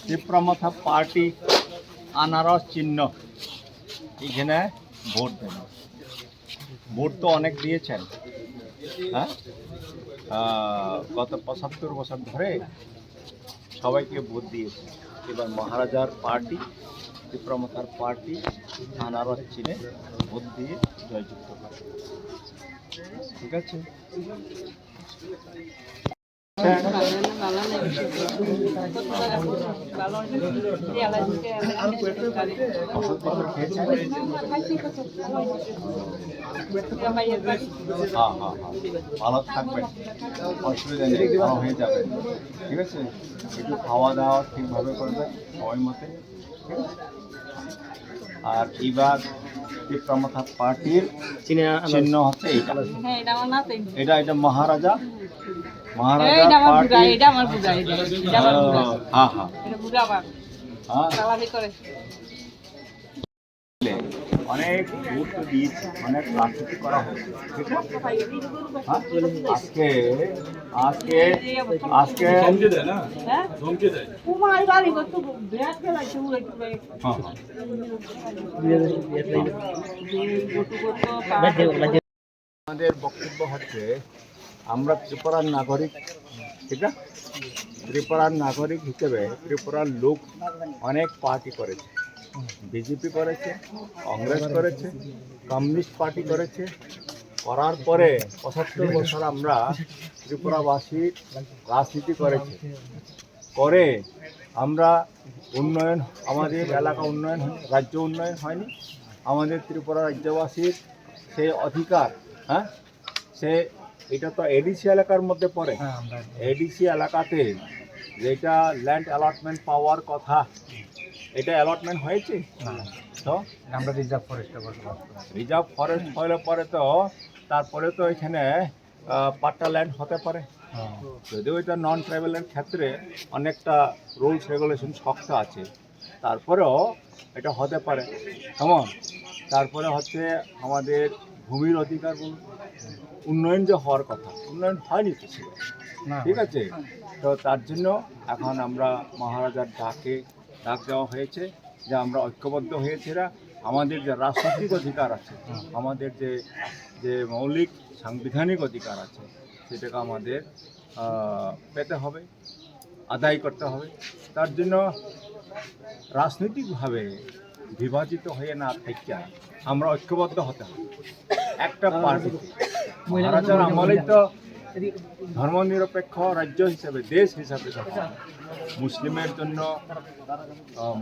তীব্রমথা party আনারস চিহ্ন এখানে ভোট দেন। ভোট তো অনেক দিয়েছেন, হ্যাঁ, গত ৭৫ বছর ধরে সবাইকে ভোট দিয়েছে। এবার মহারাজার পার্টি, তীব্রমথার পার্টি আনারস চিহ্নে ভোট দিয়ে জয়যুক্ত করে। ঠিক আছে। ভালো থাকবেন, অসুবিধা নেই, ভালো হয়ে যাবেন। ঠিক আছে, একটু খাওয়া দাওয়া ঠিকভাবে করবেন সময় মতে। আর এইবার তীব্রমথা পার্টির চিহ্ন হচ্ছে এটা এটা মহারাজা পার্টি। অনেক গুরুত্ব দিয়েছে, অনেক রাজনীতি করা হয়েছে। আজকে আজকে আজকে আমাদের বক্তব্য হচ্ছে আমরা ত্রিপুরার নাগরিক, ঠিক আছে? ত্রিপুরার নাগরিক হিসেবে ত্রিপুরার লোক অনেক পার্টি করেছে, বিজেপি করেছে, কংগ্রেস করেছে, কমিউনিস্ট পার্টি করেছে। করার পরে ৭৫ বছর আমরা ত্রিপুরাবাসীর রাজনীতি করেছি, করে আমরা উন্নয়ন, আমাদের এলাকা উন্নয়ন, রাজ্য উন্নয়ন হয়নি। আমাদের ত্রিপুরা রাজ্যবাসীর সেই অধিকার, হ্যাঁ, সে এটা তো এডিসি এলাকার মধ্যে পড়ে। এডিসি এলাকাতে যেটা ল্যান্ড অ্যালটমেন্ট পাওয়ার কথা, এটা অ্যালটমেন্ট হয়েছে। তো আমরা রিজার্ভ ফরেস্ট হলে পরে তো তারপরে তো এখানে পাট্টা ল্যান্ড হতে পারে। যদিও এটা নন ট্রাইবেলের ক্ষেত্রে অনেকটা রুলস রেগুলেশন শক্ত আছে, তারপরেও এটা হতে পারে। কেমন? তারপরে হচ্ছে আমাদের ভূমির অধিকার, উন্নয়ন যে হওয়ার কথা, উন্নয়ন হয়নি তো ছিল। ঠিক আছে, তো তার জন্য এখন আমরা মহারাজার ডাক দেওয়া হয়েছে যে আমরা ঐক্যবদ্ধ হয়েছিরা। আমাদের যে রাজনৈতিক অধিকার আছে, আমাদের যে মৌলিক সাংবিধানিক অধিকার আছে, সেটাকে আমাদের পেতে হবে, আদায় করতে হবে। তার জন্য রাজনৈতিকভাবে বিভাজিত হয়ে না থেকে আমরা ঐক্যবদ্ধ হতে হবে একটা পার্টিতে। মহারাজার আমলেই তো ধর্মনিরপেক্ষ রাজ্য হিসাবে, দেশ হিসাবে মুসলিমের জন্য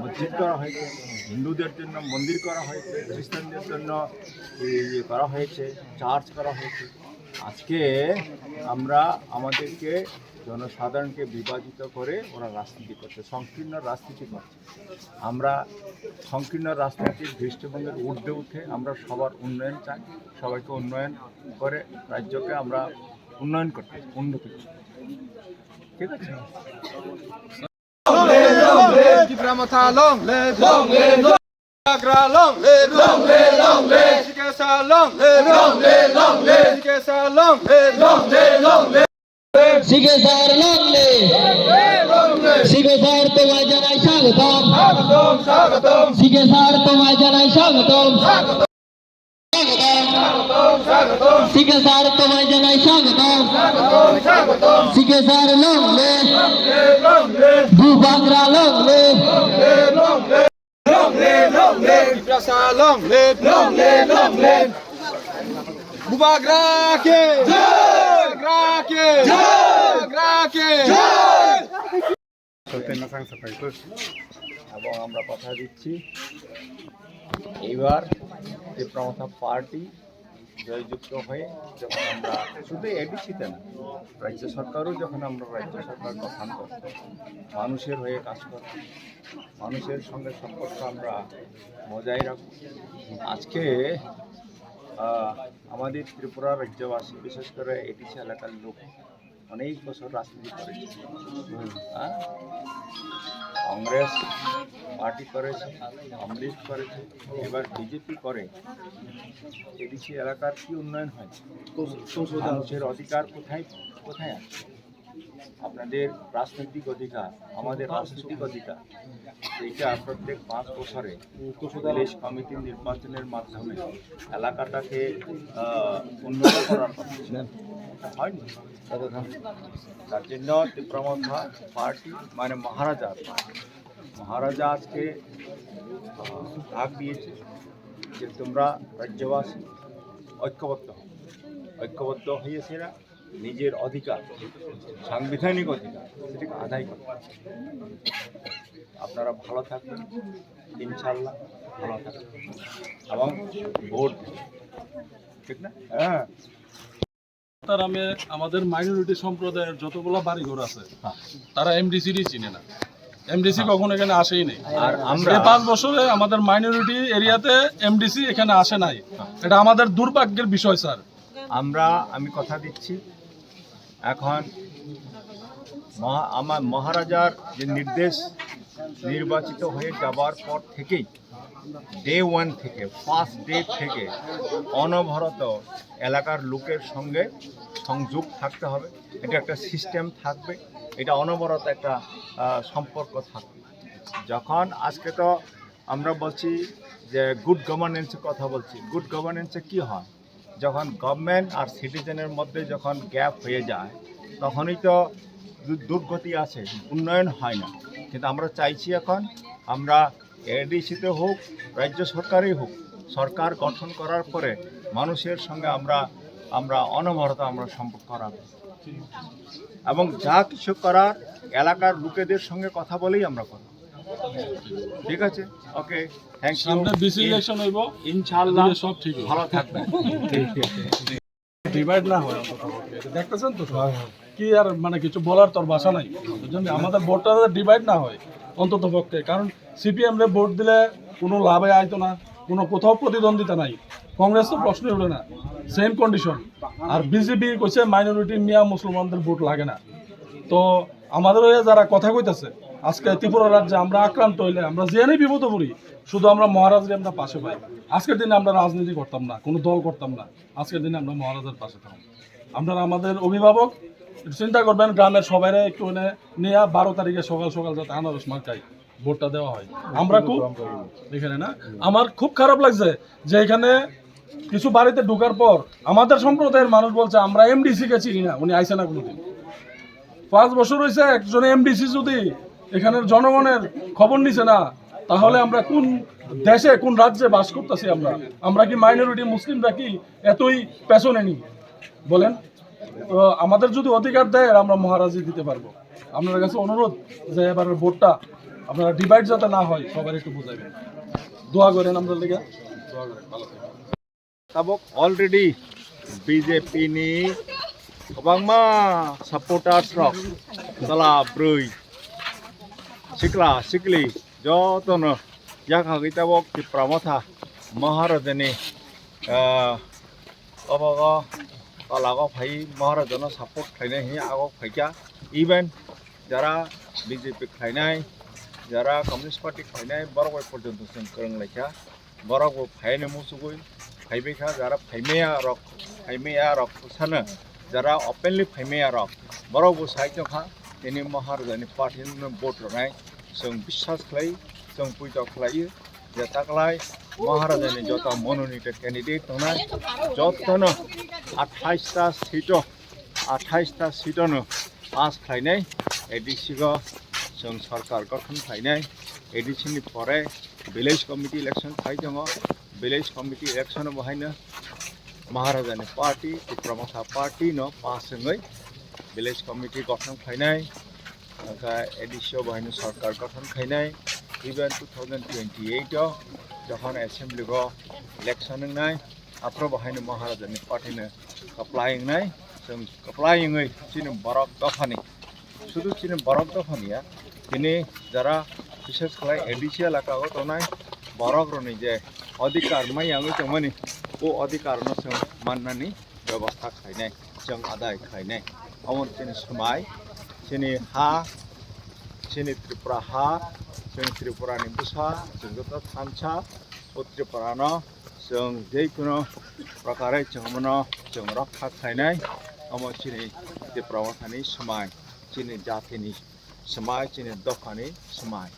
মসজিদ করা হয়েছে, হিন্দুদের জন্য মন্দির করা হয়েছে, খ্রিস্টানদের জন্য করা হয়েছে, চার্চ করা হয়েছে। আজকে আমরা আমাদেরকে জনসাধারণকে বিভাজিত করে ওরা রাজনীতি করছে, সংকীর্ণ রাজনীতি করছে। আমরা সংকীর্ণ রাজনীতির দৃষ্টিভঙ্গির ঊর্ধ্বে উঠে আমরা সবার উন্নয়ন চাই, সবাইকে উন্নয়ন করে রাজ্যকে আমরা উন্নয়ন করতে, উন্নতি করতে। ঠিক আছে। Tipra Motha long live, long live, আগ্রা long live, long live, long live, সিকেসা long live, long live, long live, সিকেসা long live, long live, long live, সিকেসার লং লিভ, লং লিভ, সিকেসার তোমায় জানাই স্বাগতম, স্বাগতম, স্বাগতম, সিকেসার তোমায় জানাই স্বাগতম, স্বাগতম, স্বাগতম, সিকেসার তোমায় জানাই স্বাগতম, স্বাগতম, স্বাগতম, সিকেসার লং লিভ, লং লিভ, দুবাগরা long live, long live, long live, long live, Tiprasa, long live, long live, long live. Bubagra ke jai, Bubagra ke jai, Bubagra ke jai. এবং আমরা কথা দিচ্ছি এইবার তীব্রমথা পার্টি জয়যুক্ত হয়ে যখন আমরা শুধু এডিসিতে না, রাজ্য সরকারও যখন আমরা রাজ্য সরকার গঠন করব, মানুষের হয়ে কাজ করব, মানুষের সঙ্গে সম্পর্ক আমরা বজায় রাখব। আজকে আমাদের ত্রিপুরা রাজ্যবাসী, বিশেষ করে এডিসি এলাকার লোক অনেক বছর রাজনীতি করেছি। হ্যাঁ, কংগ্রেস পার্টি করেছে, অমৃত করেছে, এবার বিজেপি করে। এদিকে এলাকার কি উন্নয়ন হয়? মানুষের অধিকার কোথায় কোথায় আছে? আপনাদের রাজনৈতিক অধিকার, আমাদের রাজনৈতিক অধিকার, এইটা প্রত্যেক 5 বছরে ভিলেজ কমিটি নির্বাচনের মাধ্যমে এলাকাটাকে উন্নত করার কথা হয়নি। তার জন্য তীব্রমথা পার্টি মানে মহারাজা আজকে ডাক দিয়েছে যে তোমরা রাজ্যবাসী ঐক্যবদ্ধ হয়েছে না, নিজের অধিকার, সাংবিধানিক অধিকার সেটাকে আদায় করতে। আপনারা ভালো থাকবেন, ইনশাল্লাহ ভালো থাকবেন এবং ভোট ঠিক না? হ্যাঁ, তার আমি আমাদের মাইনরিটি সম্প্রদায়ের যতগুলো বাড়িঘর আছে তারা এমডিসিরই চিনে না। এমডিসি কখনো এখানে আসেই নেই। আর আমরা এই 5 বছরে আমাদের মাইনরিটি এরিয়াতে এমডিসি এখানে আসে নাই। এটা আমাদের দুর্ভাগ্যের বিষয় স্যার। আমি কথা দিচ্ছি, এখন আমার মহারাজার যে নির্দেশ নির্বাচিত হয়ে যাবার পর থেকেই ডে 1 থেকে ফার্স্ট ডে থেকে অনবরত এলাকার লোকের সঙ্গে সংযোগ থাকতে হবে। এটা একটা সিস্টেম থাকবে, এটা অনবরত একটা সম্পর্ক থাকবে। যখন আজকে তো আমরা বলছি যে গুড গভর্নেন্সের কথা বলছি, গুড গভর্নেন্সে কী হয়? যখন গভর্নমেন্ট আর সিটিজেনের মধ্যে যখন গ্যাপ হয়ে যায় তখনই তো দুর্গতি আছে, উন্নয়ন হয় না। কিন্তু আমরা চাইছি এখন আমরা এডিসিতে হোক, রাজ্য সরকারই হোক, সরকার গঠন করার পরে মানুষের সঙ্গে আমরা অনবরত সম্পর্ক রাখব এবং যা কিছু করার এলাকার লোকেদের সঙ্গে কথা বলেই আমরা করব। ঠিক আছে, ওকে, থ্যাংক ইউ। সামনে বিসি ইলেকশন হইব, ইনশাআল্লাহ সব ঠিক হবে। ভালো থাকবেন। ডিভাইড না হয় অন্তত দেখতেছেন তো কি আর মানে কিছু বলার তোর ভাষা নাই। বুঝলেন, আমাদের ভোটটা ডিভাইড না হয় অন্তত পক্ষে, কারণ সিপিএম রে ভোট দিলে কোনো লাভে আইতো না, কোনো কোথাও প্রতিদ্বন্দ্বিতা নাই। কংগ্রেস তো প্রশ্নই হলো না, সেম কন্ডিশন। আর বিজেপি কইছে মাইনরিটি মিয়া মুসলমানদের ভোট লাগে না। তো আমাদের যারা কথা কইতেছে আজকে ত্রিপুরা রাজ্যে আমরা আক্রান্ত হইলে আমরা জেনে বিপদে পড়ি, শুধু আমরা মহারাজকে আমরা পাশে পাই। আজকের দিনে আমরা রাজনীতি করতাম না, কোনো দল করতাম না, আজকের দিনে আমরা মহারাজের পাশে থাকতাম। আপনারা আমাদের অভিভাবক, চিন্তা করবেন গ্রামের সবাই একটু নিয়ে 12 তারিখে সকাল সকাল যাতে আনারস মার্কায় ভোটটা দেওয়া হয়। আমরা খুব এখানে না, আমার খুব খারাপ লাগছে যে এখানে কিছু বাড়িতে ঢোকার পর আমাদের সম্প্রদায়ের মানুষ বলছে আমরা এমডিসি কে চিনি না, উনি আইসে না কোনোদিন। 5 বছর হয়েছে একজন এমডিসি যদি এখানের জনগণের খবর নিছে না, তাহলে আমরা কোন দেশে কোন রাজ্যে বাস করতেছি? আমরা কি মাইনরিটি মুসলিমরা কি এতই পেছনে নি বলেন? আমাদের যদি অধিকার দেয় আমরা মহারাজই দিতে পারবো। আপনার কাছে অনুরোধ যে এবারের ভোটটা আপনারা ডিভাইড যাতে না হয় সবার একটু বুঝাবেন, দোয়া করেন আমরা লেগে। tabok already BJP ni kabangma supporters rok tala brui sikla sikli jotono yakha tabok ti pramotha maharajani abaga talago phai maharajana support khainai hi agok phaika even jara BJP khainai jara communist party khainai borok porjonto sen korang laika borok phaine musugoi फाइमेखा जरा फाइमेया रक सानो जरा ओपनलि फाइमेया रक बरक बो साइजों खा दिनै महाराजानि पार्टीनो vote होनाय जों बिश्वास खालायो, जों पुजा खालायो जे ताकलाय महाराजानि जत मनोनीत कैंडिडेट दंनाय जतनो 28टा सीटनो पास खालायनाय एडिसिखौ जों सरकार गठन खालायनाय एडिसिनि परे विलेज कमिटी इलेक्शन खालाय दङ। विलेज कमिटी इलेक्शन बहायनो महाराजानि पार्टी তীব্রমথা पार्टी न पासजोंङै विलेज कमिटी गठन खालायनाय एडिसिआव बहायनो सरकार गठन खालायनाय इभेन 2028 जखन एसेम्बलिखौ इलेक्शन होनाय आफ्रो बहायनो महाराजानि पार्टीनो कप्लायनाय जों कप्लायङै चिनो बरक दफानि शुधु चिनो बरक दफानिया दिनै जरा विशेष खालाय एडिसि एलाकायाव थानाय बरकरनि जे अधिकार माइयाङै दंमोन वो अधिकार माननानै व्यवस्था खालायनाय जों आदाय खालायनाय 어머 지니 스마이 지니 하 지니 트리푸라 하 जों त्रिपुरानि बुसा जों 또 탐차 त्रिपुरानो जों जेखुनु प्रकारै जों मनो जों रक्षा खालायनाय अमो चिनि त्रिपुरायाव थानाय समाय चिनि जातिनि समाय चिनि दखानि समाय